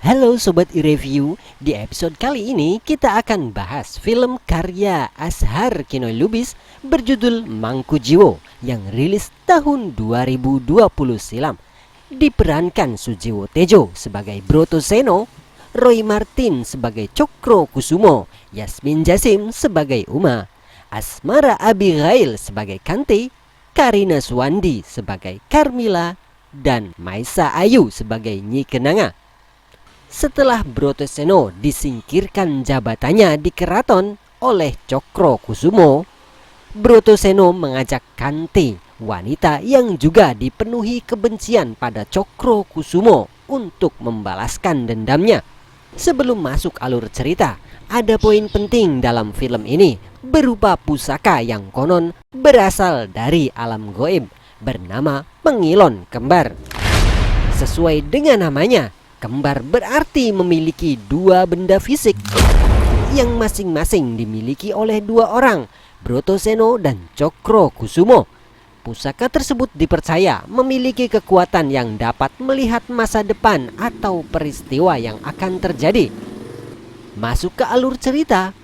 Halo Sobat E-Review, di episode kali ini kita akan bahas film karya Azhar Kinoy Lubis berjudul Mangku Jiwo yang rilis tahun 2020 silam. Diperankan Sujiwo Tejo sebagai Broto Seno, Roy Martin sebagai Cokro Kusumo, Yasmin Jasim sebagai Uma, Asmara Abigail sebagai Kante, Karina Suwandi sebagai Carmila, dan Maisa Ayu sebagai Nyi Kenanga. Setelah Broto Seno disingkirkan jabatannya di keraton oleh Cokro Kusumo, Broto Seno mengajak Kante, wanita yang juga dipenuhi kebencian pada Cokro Kusumo, untuk membalaskan dendamnya. Sebelum masuk alur cerita, ada poin penting dalam film ini berupa pusaka yang konon berasal dari alam goib bernama Pengilon Kembar. Sesuai dengan namanya, kembar berarti memiliki dua benda fisik yang masing-masing dimiliki oleh dua orang, Broto Seno dan Cokro Kusumo. Pusaka tersebut dipercaya memiliki kekuatan yang dapat melihat masa depan atau peristiwa yang akan terjadi. Masuk ke alur cerita.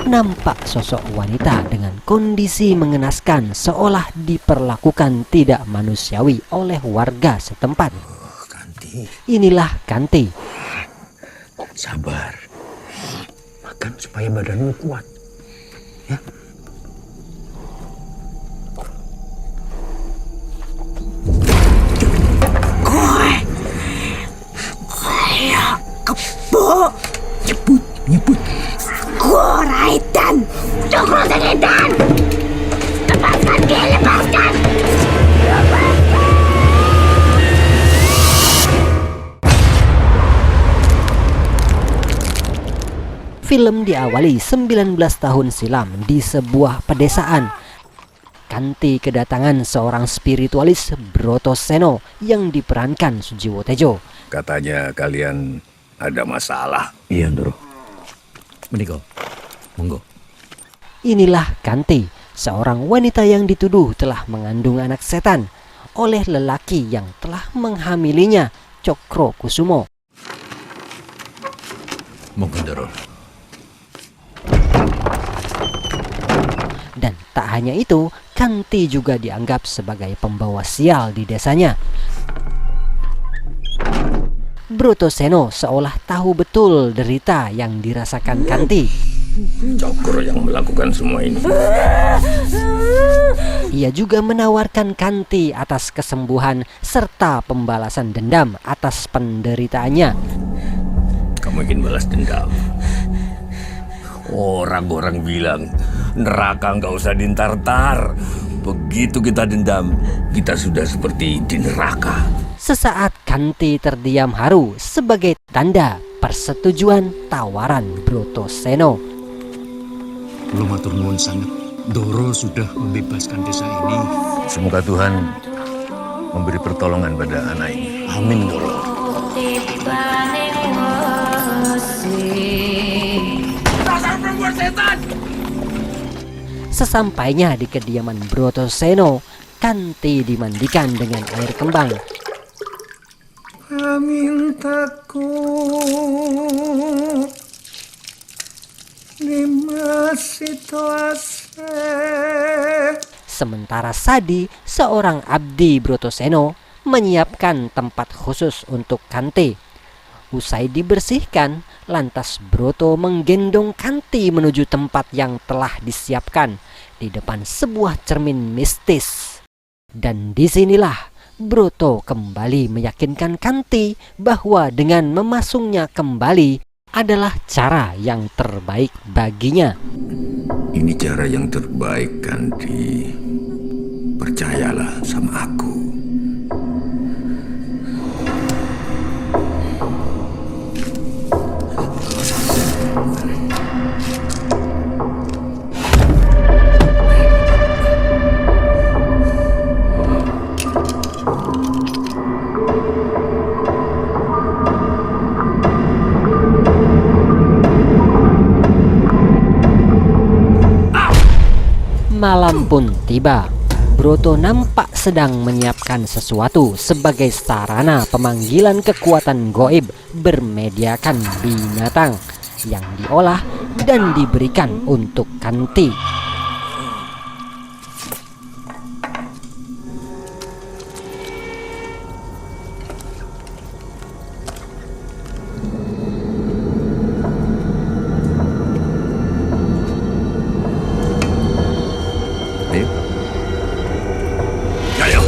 Nampak sosok wanita dengan kondisi mengenaskan, seolah diperlakukan tidak manusiawi oleh warga setempat. Inilah Kante. Sabar, makan supaya badanmu kuat, ya. Kayak kebo. Nyebut. Raitan, Cokro Senetan. Lepaskan dia, lepaskan. Film diawali 19 tahun silam di sebuah pedesaan. Kante kedatangan seorang spiritualis, Broto Seno, yang diperankan Sujiwo Tejo. Katanya kalian ada masalah. Iya, Ndoro. Menika, monggo. Inilah Kante, seorang wanita yang dituduh telah mengandung anak setan oleh lelaki yang telah menghamilinya, Cokro Kusumo. Monggo, Ndoro. Dan tak hanya itu, Kante juga dianggap sebagai pembawa sial di desanya. Broto Seno seolah tahu betul derita yang dirasakan Kante. Cokro yang melakukan semua ini. Ia juga menawarkan Kante atas kesembuhan serta pembalasan dendam atas penderitaannya. Kamu ingin balas dendam? Orang-orang bilang neraka nggak usah dintar-tar. Begitu kita dendam, kita sudah seperti di neraka. Sesaat Kante terdiam haru sebagai tanda persetujuan tawaran Broto Seno. Belum matur nuwun sangat. Ndoro sudah membebaskan desa ini. Semoga Tuhan memberi pertolongan pada anak ini. Amin, Ndoro. Sesampainya di kediaman Broto Seno, Kante dimandikan dengan air kembang. Mintaku Sementara Sadi, seorang abdi Broto Seno, menyiapkan tempat khusus untuk Kante. Usai dibersihkan, lantas Broto menggendong Kante menuju tempat yang telah disiapkan di depan sebuah cermin mistis. Dan disinilah Broto kembali meyakinkan Kante bahwa dengan memasungnya kembali adalah cara yang terbaik baginya. Ini cara yang terbaik, Kandi. Percayalah sama aku. Malam pun tiba. Broto nampak sedang menyiapkan sesuatu sebagai sarana pemanggilan kekuatan goib bermediakan binatang yang diolah dan diberikan untuk Kanti. Ayo. Ayo.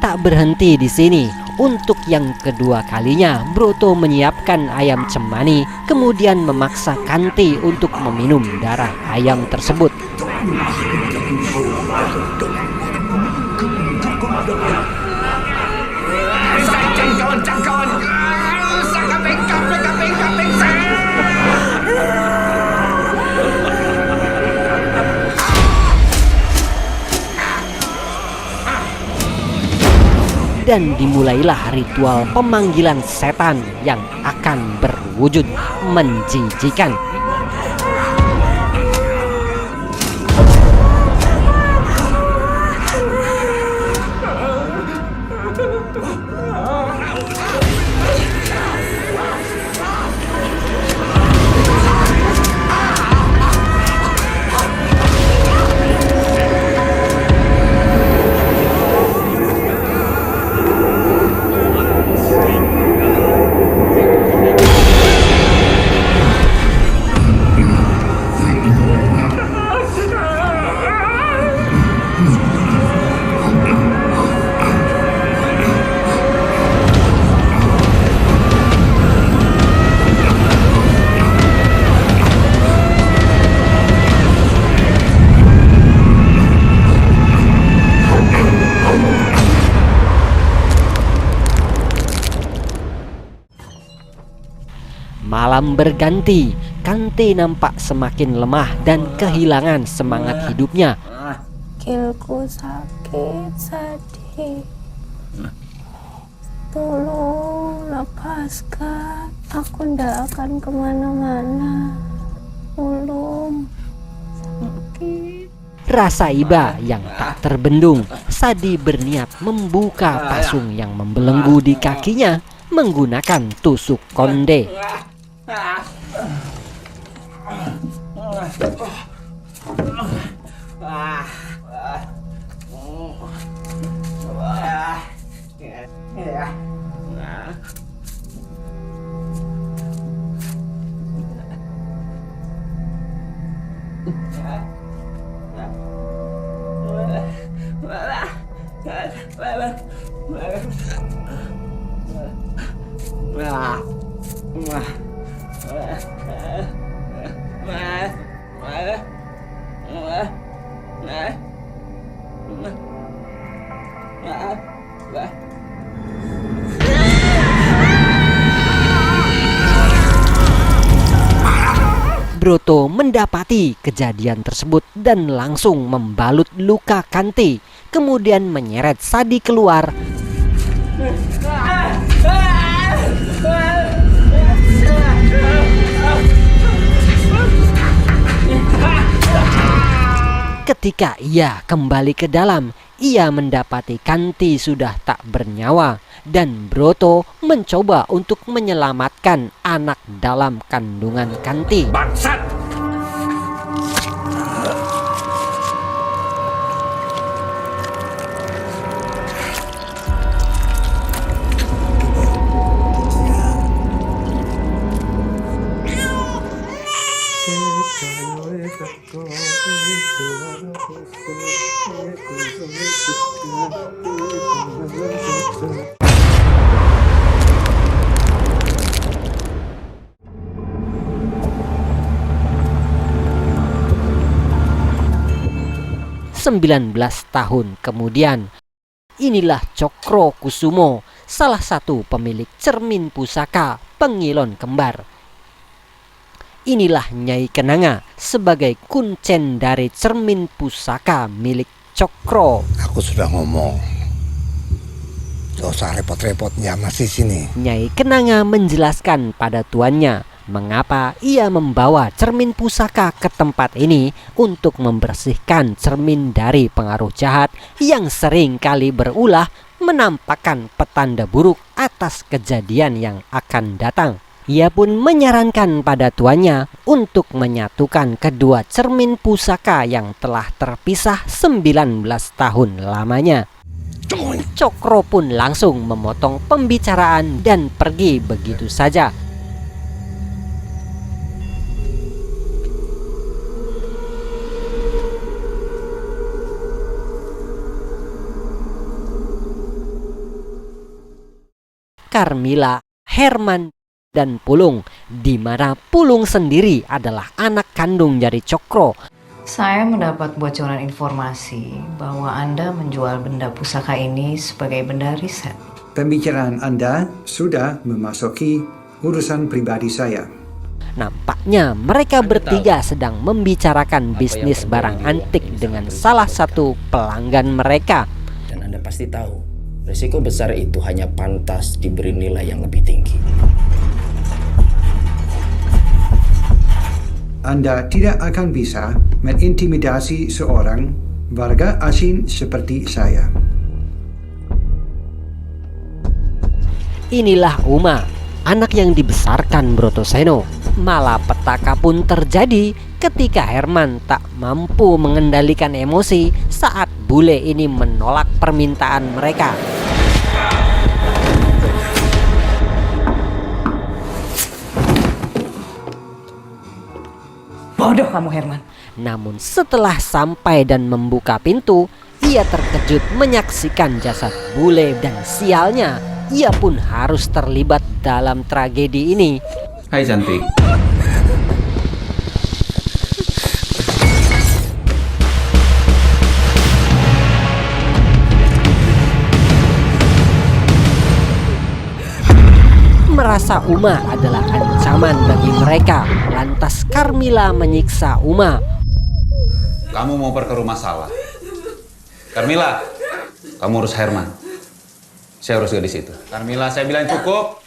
Tak berhenti di sini, untuk yang kedua kalinya Broto menyiapkan ayam cemani, kemudian memaksa Kanti untuk meminum darah ayam tersebut. Dan dimulailah ritual pemanggilan setan yang akan berwujud menjijikan. Malam berganti, Kanti nampak semakin lemah dan kehilangan semangat hidupnya. Gilku sakit, sedih. Tolong lepaskan. Aku ndak akan kemana-mana. Tolong. Sakit. Rasa iba yang tak terbendung, Sadi berniat membuka pasung yang membelenggu di kakinya menggunakan tusuk konde. Broto mendapati kejadian tersebut dan langsung membalut luka Kanti, kemudian menyeret Sadi keluar. Ketika ia kembali ke dalam, ia mendapati Kanti sudah tak bernyawa dan Broto mencoba untuk menyelamatkan anak dalam kandungan Kanti. Bangsat! ...19 tahun kemudian, inilah Cokro Kusumo, salah satu pemilik cermin pusaka Pengilon Kembar. Inilah Nyai Kenanga sebagai kuncen dari cermin pusaka milik Cokro. Aku sudah ngomong, gak usah repot-repot ya masih sini. Nyai Kenanga menjelaskan pada tuannya mengapa ia membawa cermin pusaka ke tempat ini untuk membersihkan cermin dari pengaruh jahat yang sering kali berulah menampakkan petanda buruk atas kejadian yang akan datang. Ia pun menyarankan pada tuannya untuk menyatukan kedua cermin pusaka yang telah terpisah 19 tahun lamanya. Cokro pun langsung memotong pembicaraan dan pergi begitu saja. Carmila, Herman, dan Pulung, di mana Pulung sendiri adalah anak kandung dari Cokro. Saya mendapat bocoran informasi bahwa Anda menjual benda pusaka ini sebagai benda riset. Pembicaraan Anda sudah memasuki urusan pribadi saya. Nampaknya mereka bertiga sedang membicarakan bisnis barang antik dengan salah satu pelanggan mereka. Dan Anda pasti tahu, risiko besar itu hanya pantas diberi nilai yang lebih tinggi. Anda tidak akan bisa mengintimidasi seorang warga asing seperti saya. Inilah Uma, anak yang dibesarkan Brotoseno. Malapetaka pun terjadi ketika Herman tak mampu mengendalikan emosi saat bule ini menolak permintaan mereka. Bodoh kamu, Herman. Namun setelah sampai dan membuka pintu, ia terkejut menyaksikan jasad bule dan sialnya, ia pun harus terlibat dalam tragedi ini. Hai cantik. Merasa Uma adalah ancaman bagi mereka, lantas Carmila menyiksa Uma. Kamu mau perkeruh masalah. Carmila, kamu urus Herman. Saya urus gadis itu. Carmila, saya bilang cukup.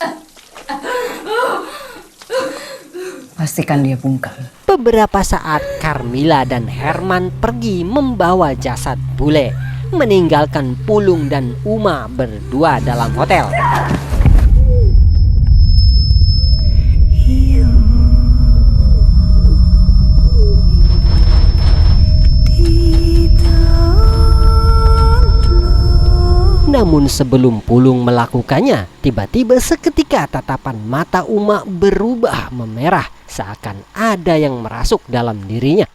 Pastikan dia bungkam. Beberapa saat Carmila dan Herman pergi membawa jasad bule, meninggalkan Pulung dan Uma berdua dalam hotel. Namun sebelum Pulung melakukannya, tiba-tiba seketika tatapan mata Uma berubah memerah, seakan ada yang merasuk dalam dirinya.